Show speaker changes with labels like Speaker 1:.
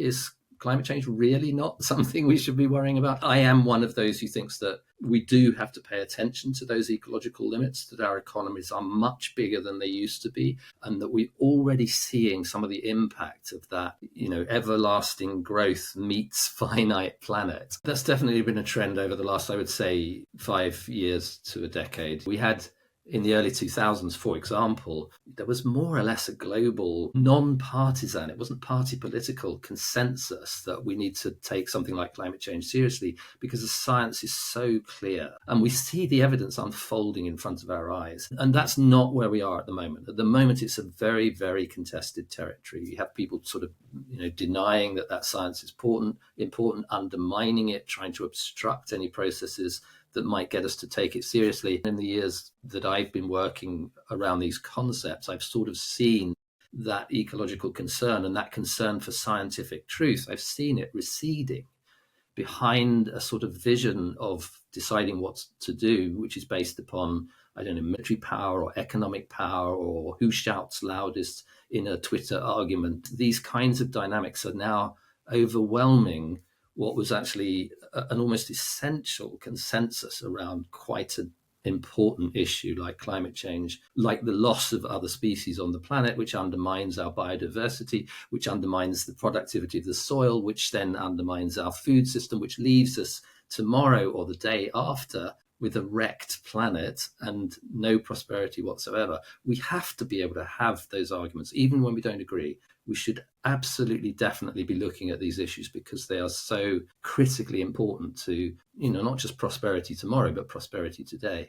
Speaker 1: is climate change really not something we should be worrying about? I am one of those who thinks that we do have to pay attention to those ecological limits, that our economies are much bigger than they used to be, and that we're already seeing some of the impact of that, everlasting growth meets finite planet. That's definitely been a trend over the last, I would say, 5 years to a decade. We had in the early 2000s, for example, there was more or less a global, non-partisan, it wasn't party political consensus that we need to take something like climate change seriously because the science is so clear and we see the evidence unfolding in front of our eyes. And that's not where we are at the moment. At the moment, it's a very, very contested territory. You have people sort of, denying that science is important, undermining it, trying to obstruct any processes that might get us to take it seriously. In the years that I've been working around these concepts, I've sort of seen that ecological concern and that concern for scientific truth. I've seen it receding behind a sort of vision of deciding what to do, which is based upon, military power or economic power or who shouts loudest in a Twitter argument. These kinds of dynamics are now overwhelming what was actually an almost essential consensus around quite an important issue like climate change, like the loss of other species on the planet, which undermines our biodiversity, which undermines the productivity of the soil, which then undermines our food system, which leaves us tomorrow or the day after with a wrecked planet and no prosperity whatsoever. We have to be able to have those arguments, even when we don't agree. We should absolutely, definitely be looking at these issues because they are so critically important to, not just prosperity tomorrow, but prosperity today.